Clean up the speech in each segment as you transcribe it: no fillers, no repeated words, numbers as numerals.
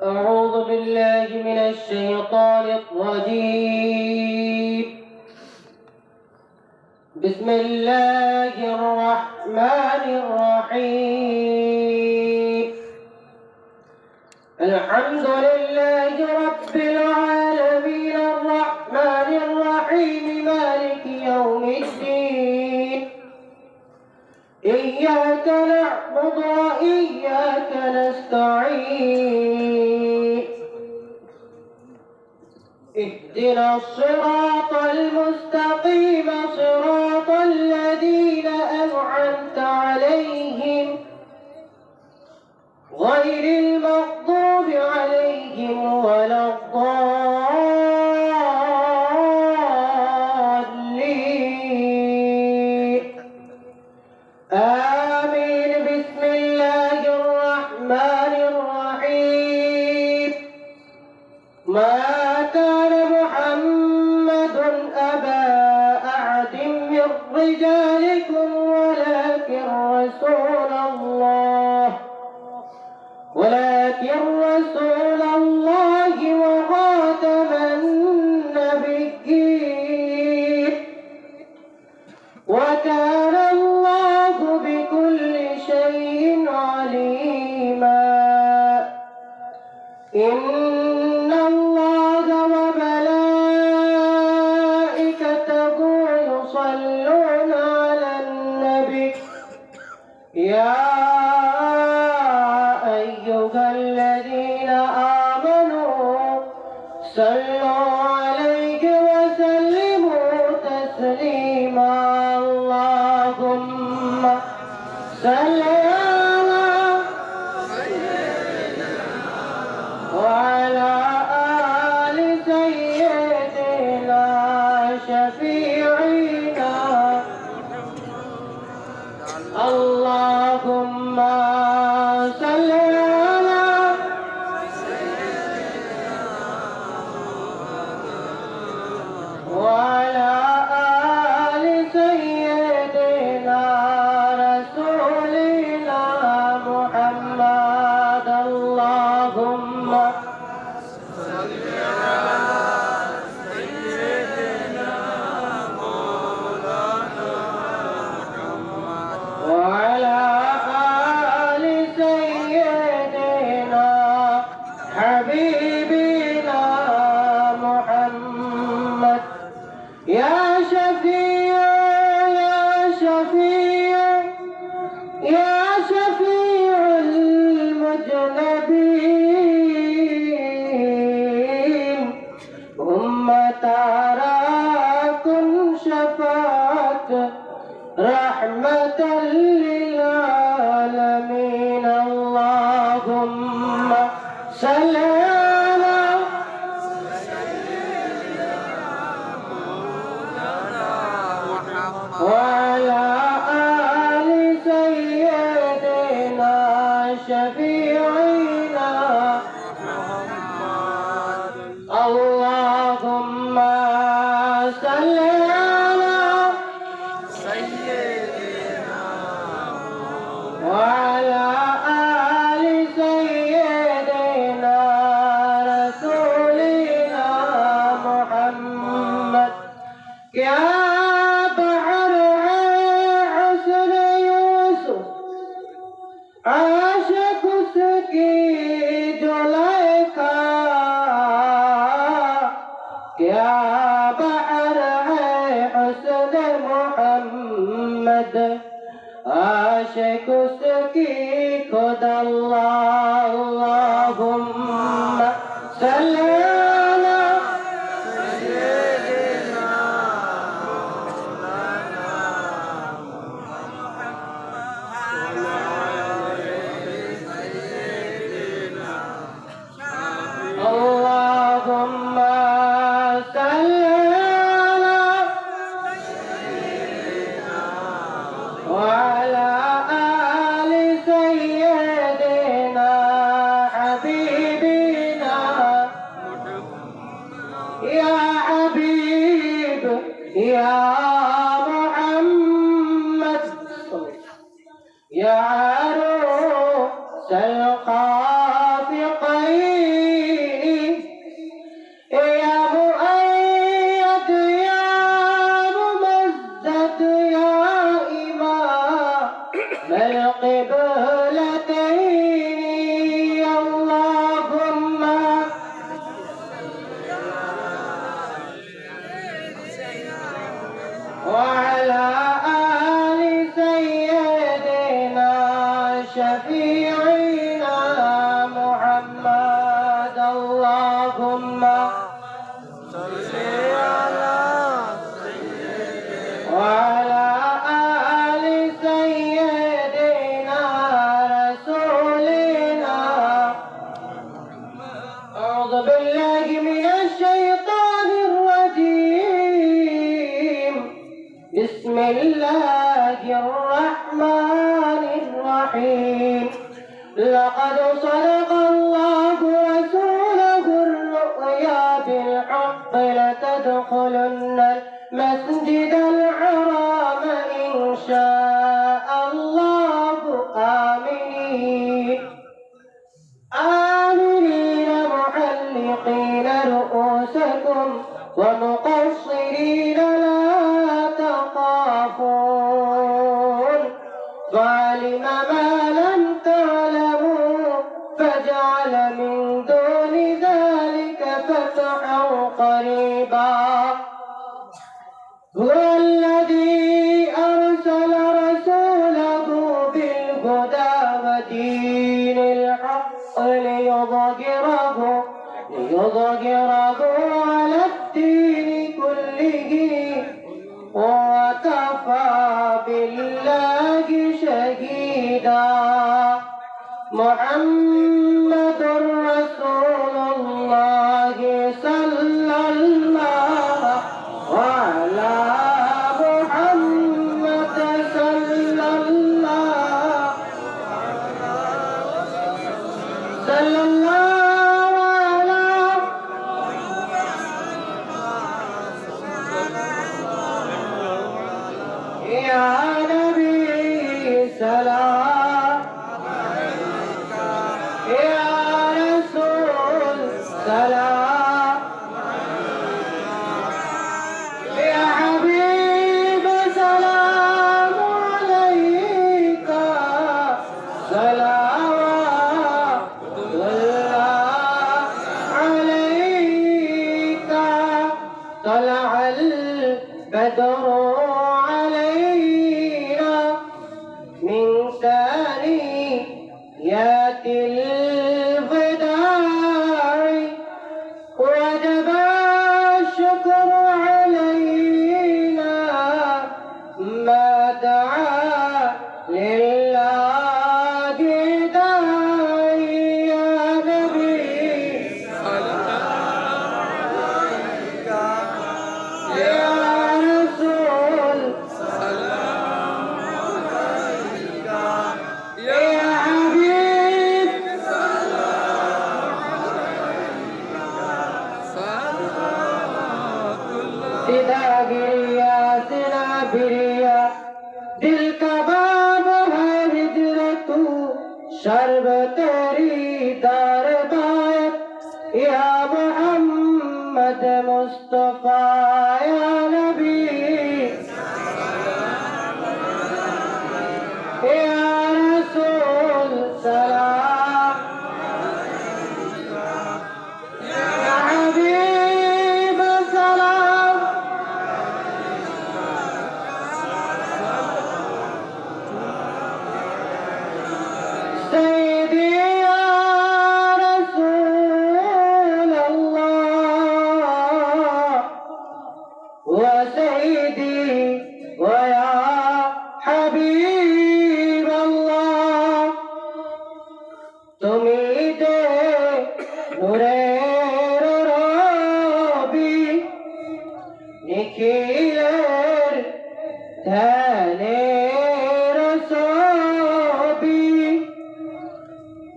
أعوذ بالله من الشيطان الرجيم. بسم الله الرحمن الرحيم. الحمد لله رب العالمين الرحمن الرحيم مالك يوم الدين. إياك نعبد وإياك نستعين. اهدنا الصراط المستقيم صراط الذين أنعمت عليهم غير المغضوب عليهم ولا الضالين. آمين. بسم الله الرحمن الرحيم. ما كان محمد أبا أحد من رجالكم ولكن رسول الله وخاتم النبيين وكان الله بكل شيء عليما. إن الله وملائكته يصلون على النبي يا أيها الذين آمنوا صلوا عليه وسلموا تسليما. اللهم صل على وعلى آل سيدنا شفيعنا. اللهم صل على وعلى آل سيدنا رسولنا محمد. اللهم صل على سيدنا مولانا محمد وعلى آل سيدنا حبيبنا محمد. يا شفيع يا شفيع يا شفيع المذنبين أمة راكم شفاعة رحمة للعالمين. اللهم صل على وعلى آل سيدنا شفيعنا محمد. اللهم صل على سيدنا وعلى آل سيدنا رسولنا محمد. يا بحر حسن يوسف عاشق उसकी जुलेखा. क्या बहर है हुस्न मोहम्मद आशिक उसकी खुदा. अल्लाहुम्मा सल्ली अला सय्यिदिना मौलाना اللهم صل على وعلى آل سيدنا الله الرحمن الرحيم لقد صدق الله رسوله الرؤيا بالحق لتدخلن المسجد الحرام إن شاء الله آمنين محلقين رؤوسكم ومقصرين لا تخافون فعلم ما لم تعلموا فجعل من دون ذلك فتحا قريبا هو الذي أرسل رسوله بالهدى ودين الحق ليظهره على الدين كله وكفى بالله شهيدا محمد رسول الله صلى الله على محمد صلى الله على يا نبي سلام يا رسول سلام يا حبيب سلام عليك صلوات الله عليك طلع البدر من ثنيات الوداع وجب الشكر علينا ما دعا لله داعي يا نبي يا رسول سنابريا दिल का बाब है हिजरत शर्ब तेरी दार बायत या मोहम्मद मुस्तफा या नबी या रसूल सलाम या हबीब सलाम سيدي يا رسول الله وسيدي ويا حبيب الله তুমি দে নূরের রবি নিখিলের ধ্যানের ছবি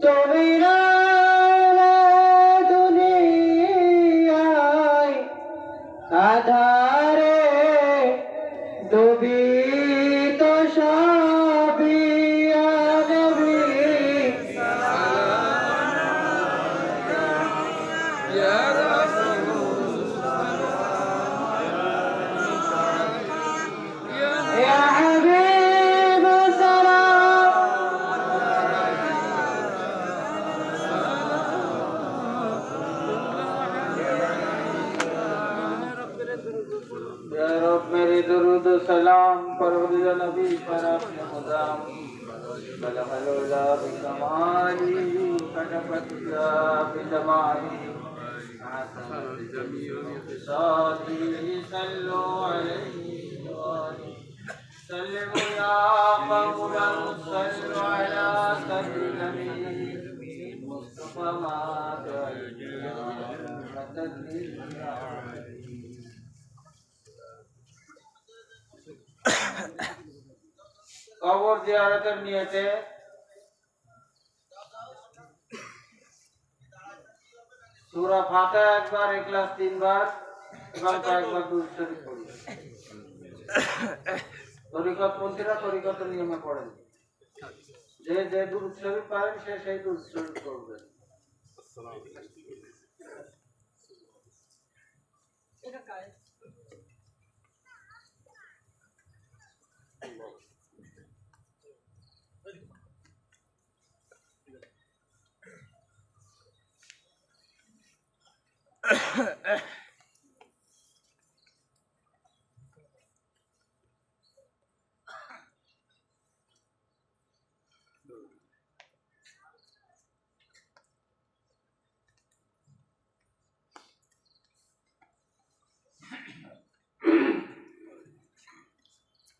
তুমি রইলে দুনিয়ায় আধারে ডুবিত সবই ইয়া নবী ইয়া রাসূল ইয়া হাবিব সালাম या रब मेरे दुरूद सलाम परवरिया नबी पर अपने खुदाम बलगलुला बिकमाली कनफतिया बिजमाली आसन जमीउ बिसादी सल्लु अलैहि सल्लु या मौला सल्लु अला सय्यिदना मुस्तफा मा কবর জিয়ারতের নিয়তে সূরা ফাতিহা একবার, ইখলাস 3 বার এবং কয়েকবার দুরূদ শরীফ পড়ি। তরিকতপন্থীরা তরিকতের নিয়মে পড়েন, যে যে দুরূদ শরীফ পারেন সে সেই দুরূদ শরীফ পড়বেন।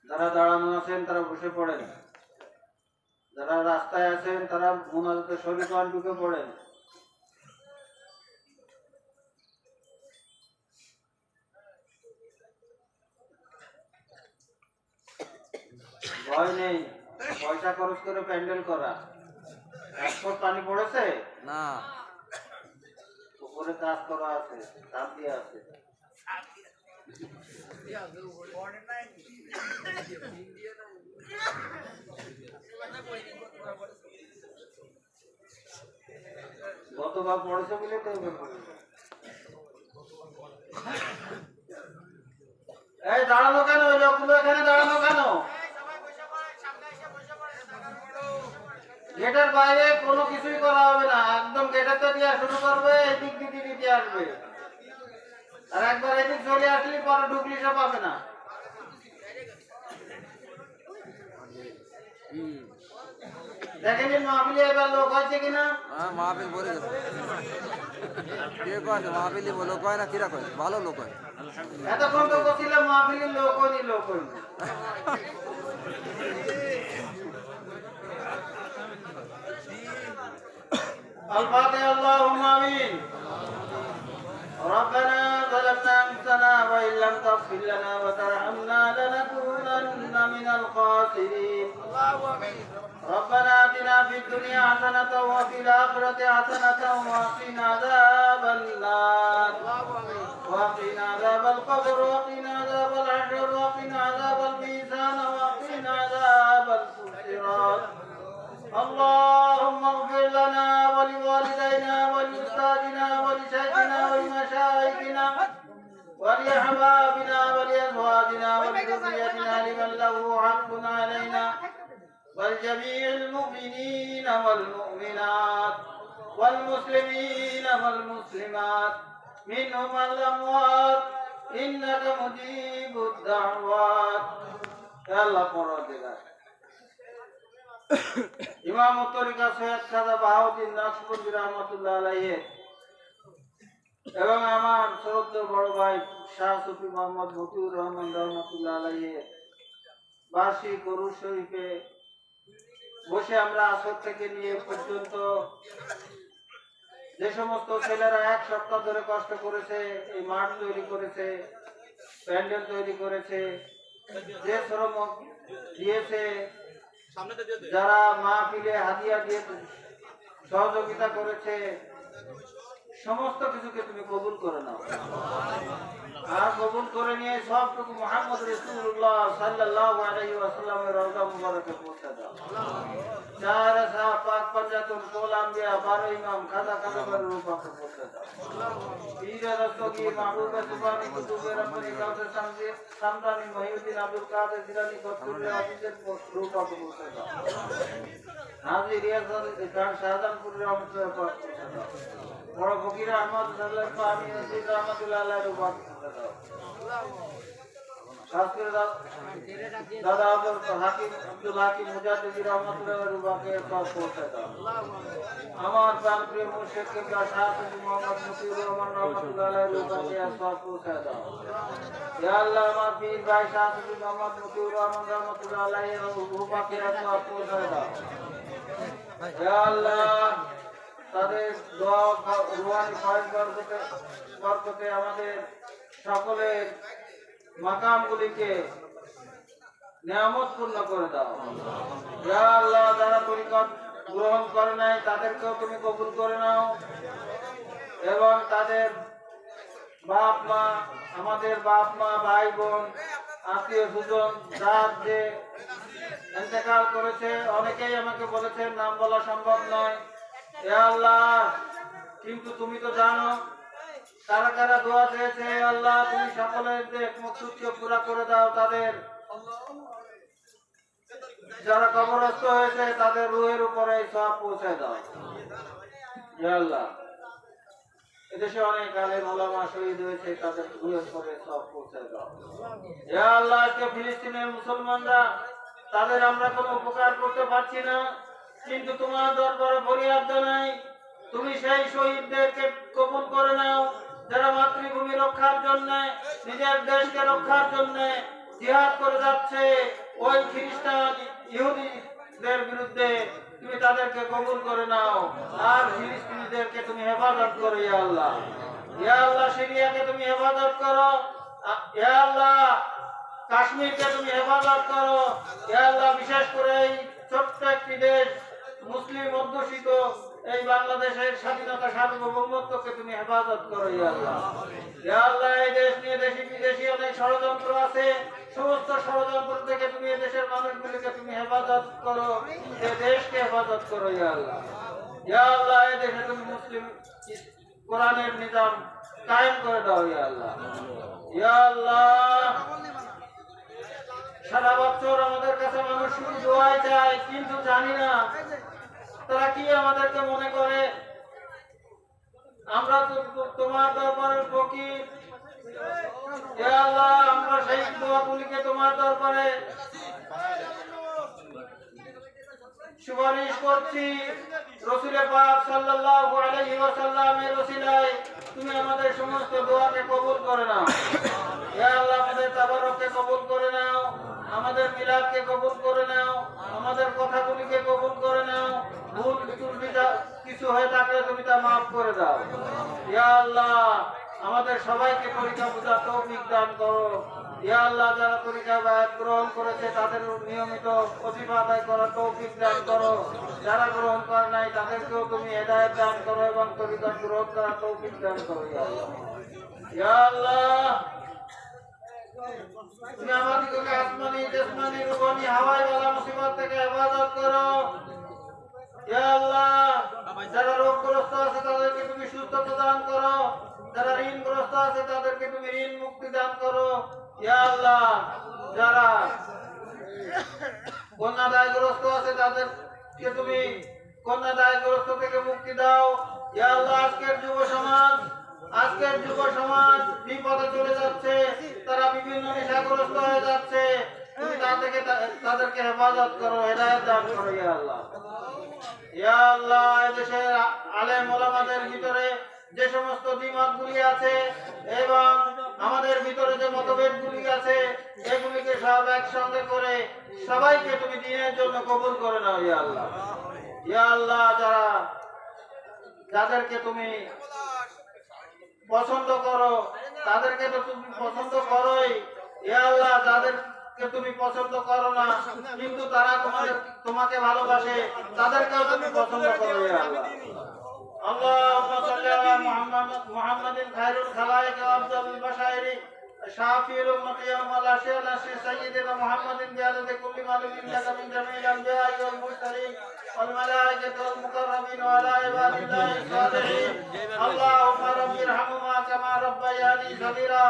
যারা দাঁড়ানো আছেন তারা বসে পড়েন, যারা রাস্তায় আছেন তারা মুনাজাতে শরীক হন, ঢুকে পড়েন। ভয় নেই, পয়সা খরচ করে প্যান্ডেল করা। 1 ফুট পানি পড়েছে না, উপরে কাজ করা আছে, চাপ দিয়ে আছে। গতবার পড়েছে বলে তো এই দাঁড়ানো কেন? ওই লোকগুলো এখানে দাঁড়ানো কেন? গেটের বাইরে কোনো কিছুই করা হবে না, একদম গেটেতে দিয়ে শুরু করবে, এদিক দিকে আসবে, আর একবার এদিক চলে আসলে পরে ঢুকলি সে পাবে না। দেখেনি মাহফিলে এবার লোক হয়েছে কিনা? মাহফিল ভরে গেছে। কে কয় মাহফিলি লোক হয় না, কিরা কয় ভালো লোক হয়। এতক্ষণ তো ছিল মাহফিলের লোক হয়নি, লোক হয়নি। الفاتحة اللهم آمين. ربنا ظلمنا أنفسنا وإن لم تغفر لنا وترحمنا لنكونن من الخاسرين. ربنا آتنا في الدنيا حسنة وفي الآخرة حسنة وقنا عذاب النار وقنا عذاب القبر وقنا عذاب الحشر وقنا عذاب الميزان وقنا عذاب الصراط. اللهم اغفر لنا ولوالدينا ولأستاذنا ولشيخنا ولمشايخنا ولأحبابنا ولأزواجنا ولذريتنا لمن له حق علينا ولجميع المؤمنين والمؤمنات والمسلمين والمسلمات منهم والأموات إنك مجيب الدعوات. يا الله পরদিগার ইমাম তরিকা সৈয়দ খাজা বাহাউদ্দিন নকশবন্দি রহমাতুল্লাহ আলাইহি এবং আমার শ্রদ্ধেয় বড় ভাই শাহ সুফি মোহাম্মদ মতিউর রহমান রহমাতুল্লাহ আলাইহি বার্ষিক উরুস শরীফে বসে আমরা আসর থেকে নিয়ে পর্যন্ত যে সমস্ত ছেলেরা 1 সপ্তাহ ধরে কষ্ট করেছে, এই মাঠ তৈরি করেছে, প্যান্ডেল তৈরি করেছে, যে শ্রম দিয়েছে, যারা মাহফিলে হাদিয়া দিয়ে সহযোগিতা করেছে, সমস্ত কিছুকে তুমি কবুল করে নাও। আর কবুল করে নিয়ে সবটুকু মুহাম্মদ রাসূলুল্লাহ সাল্লাল্লাহু আলাইহি ওয়াসাল্লামের রওজা মুবারকে পৌঁছে দাও। চার সাহাবা পাক পঞ্জাতুল কোল আম্বিয়া 12 ইমাম খাজা কালেবের রূপকে পৌঁছে দাও। পীর রস্তগি মাহবুব সুবহানি কুতুবে রব্বানি কাউসে সামদানি মহিউদ্দিন আব্দুল কাদের জিলানী কতরুল আজিজের রূপকে পৌঁছে দাও। হাজী রিয়াজুল ইসলাম শাহজাহানপুর রহমতুল্লাহ পৌঁছে দাও। বড় ফকির আহমদ সাল্লাল্লাহু আলাইহি ওয়াসাল্লাম রহমাতুল্লাহ আলাইহি রূপকে পৌঁছে দাও। শাস্ত্রীয় দাদা আব্দুল হাকিম মুজাদ্দিদি রহমাতুল্লাহ রূপকে পৌঁছে দাও। আমার প্রাণপ্রিয় মুর্শিদ কিবলা শাহ সুফি মোহাম্মদ মতিউর রহমান রহমাতুল্লাহ আলাইহি রূপকে পৌঁছে দাও। ইয়া আল্লাহ, আমার পীর ভাই শাহ সুফি মোহাম্মদ মতিউর রহমান রহমাতুল্লাহ আলাইহি রূপকে পৌঁছে দাও। ইয়া আল্লাহ, তাদের দোয়া রুহানি ফয়েজ বরকতে আমাদের সকলের মাকামগুলিকে নিয়ামত পূর্ণ করে দাও। ইয়া আল্লাহ, যারা তরিকত গ্রহণ করে নাই তাদেরকেও তুমি কবুল করে নাও, এবং তাদের বাপ মা, আমাদের বাপ মা, ভাই বোন, আত্মীয় স্বজন যার যে ইন্তেকাল করেছে, অনেকেই আমাকে বলেছেন নাম বলা সম্ভব নয়। ইয়া আল্লাহ, কিন্তু তুমি তো জানো কারা কারা দোয়া চেয়েছে। আল্লাহ, তুমি সকলের যে মকসুদকে পুরা করে দাও। তাদের যারা কবরস্থ হয়েছে তাদের রুহের উপরে সব পৌঁছে দাও। ইয়া আল্লাহ, এদেশে অনেক আলেম ওলামা শহীদ হয়েছে, তাদের রুহের উপরে সব পৌঁছে দাও। ইয়া আল্লাহ, আজকে ফিলিস্তিনের মুসলমানরা, তাদের আমরা কোনো উপকার করতে পারছি না, কিন্তু তোমার দরবারে ফরিয়াদ জানাই, তুমি সেই শহীদদেরকে কবুল করে নাও যারা মাতৃভূমি রক্ষার জন্য, নিজের দেশকে রক্ষার জন্য জিহাদ করে যাচ্ছে। ওই খ্রিস্টান ইহুদিদের বিরুদ্ধে তুমি তাদেরকে কবুল করে নাও, আর ফিলিস্তিনিদেরকে তুমি হেফাজত করো। ইয়া আল্লাহ, ইয়া আল্লাহ, সিরিয়াকে তুমি হেফাজত করো। ইয়া আল্লাহ, কাশ্মীরকে তুমি হেফাজত করো। ইয়া আল্লাহ, বিশেষ করে এই ছোট্ট একটি দেশ, মুসলিম অধ্যুষিত এই বাংলাদেশের স্বাধীনতা সার্বভৌমত্বকে তুমি হেফাজত করো। ইয়া আল্লাহ, ইয়া আল্লাহ, এই দেশ নিয়ে দেশি বিদেশি অনেক ষড়যন্ত্র আছে, সমস্ত ষড়যন্ত্র থেকে তুমি এই দেশের মানুষগুলিকে তুমি হেফাজত করো, এই দেশকে হেফাজত করো। ইয়া আল্লাহ, ইয়া আল্লাহ, এই দেশে তুমি মুসলিম কোরআনের নিজাম কায়েম করে দাও। ইয়া আল্লাহ, ইয়া আল্লাহ, সারা বছর আমাদের কাছে মানুষ শুধু দোয়াই চায়, কিন্তু জানি না তারা কি আমাদেরকে মনে করে। আমরা তো তোমার দরবারের ফকির। ইয়া আল্লাহ, আমরা সেই দোয়াগুলিকে তোমার দরবারে সুপারিশ করছি। রাসূল পাক সাল্লাল্লাহু আলাইহি ওয়াসাল্লামের ওসিলায় তুমি আমাদের সমস্ত দোয়াকে কবুল করে নাও। ইয়া আল্লাহ, আমাদের তাবারুককে কবুল করে নাও, আমাদের মিলাদকে কবুল করে নাও, আমাদের কথাগুলিকে কবুল করে নাও। ভুল ত্রুটি কিছু হয়ে থাকলে তুমি তা মাফ করে দাও। ইয়া আল্লাহ, আমাদের সবাইকে তরিকা বুঝার তৌফিক দান করো। ইয়া আল্লাহ, যারা তরিকা বায়াত গ্রহণ করেছে তাদের নিয়মিত ওজিফা আদায় করার তৌফিক দান করো। যারা গ্রহণ করে নাই তাদেরকেও তুমি হেদায়েত দান করো এবং তরিকা গ্রহণ করার তৌফিক দান করো। ইয়া আল্লাহ, ইয়া আল্লাহ, তুমি আমাদেরকে আসমানি, জিসমানি, রূহানি, হাওয়াই ওয়ালা মুসিবত থেকে হেফাজত করো। ইয়া আল্লাহ, যারা রোগগ্রস্ত আছে তাদেরকে তুমি সুস্থতা দান করো, যারা ঋণগ্রস্ত আছে তাদেরকে তুমি ঋণ মুক্তি দান করো। ইয়া আল্লাহ, যারা কন্যা দায়গ্রস্ত আছে তাদেরকে তুমি কন্যা দায়গ্রস্ত থেকে মুক্তি দাও। ইয়া আল্লাহ, আজকের যুব সমাজ বিপদে চলে যাচ্ছে, তারা বিভিন্ন নেশাগ্রস্ত হয়ে যাচ্ছে, তুমি তা থেকে তাদেরকে হেফাজত করো, হেদায়েত দান করো। ইয়া আল্লাহ, ইয়া আল্লাহ, এদেশের আলেম ওলামাদের ভিতরে যে সমস্ত দ্বিমতগুলি আছে এবং আমাদের ভিতরে যে মতভেদগুলি আছে, এগুলিকে সব একসঙ্গে করে সবাইকে তুমি দ্বীনের জন্য কবুল করে নাও। ইয়া আল্লাহ, ইয়া আল্লাহ, যাদেরকে তুমি পছন্দ করো তাদেরকে তো তুমি পছন্দ করোই। ইয়া আল্লাহ, যাদেরকে তুমি পছন্দ করো না কিন্তু তারা তোমাকে ভালোবাসে, তাদেরকেও তুমি পছন্দ করো। ইয়া আল্লাহ, আল্লাহুম্মা সাল্লি আলা মুহাম্মাদিন খায়রুল খালায়েক ওয়া আফদালুল বাশাইরি শাফিউল উম্মতি ইয়াওমাল আশিয়াল আশি সাইয়্যিদিনা মুহাম্মাদিন বিআদদি কুল্লি মালুকিন লাকা মিন জামিল আনবিয়া'i ওয়াল মুরসালিন ওয়াল মালায়েকাতি ওয়াল মুকাররামিন ওয়া আলা ইবাদিল্লাহিস সালিহিন। আল্লাহুম্মা রাব্বিরহামহুমা কামা রাব্বায়ানি সাগীরা।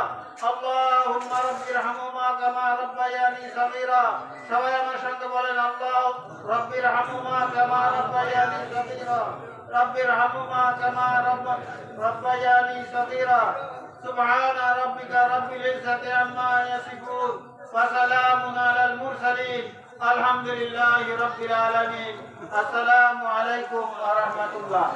আল্লাহুম্মা রাব্বিরহামহুমা কামা রাব্বায়ানি সাগীরা। সবাই আমার সঙ্গে বলেন, আল্লাহ রাব্বিরহামহুমা কামা রাব্বায়ানি সাগীরা। রাব্বিরহামহুমা কামা রাব্বায়ানি সাগীরা। سبحان ربك رب العزة عما يصفون وسلام على المرسلين الحمد لله رب العالمين. السلام عليكم ورحمة الله.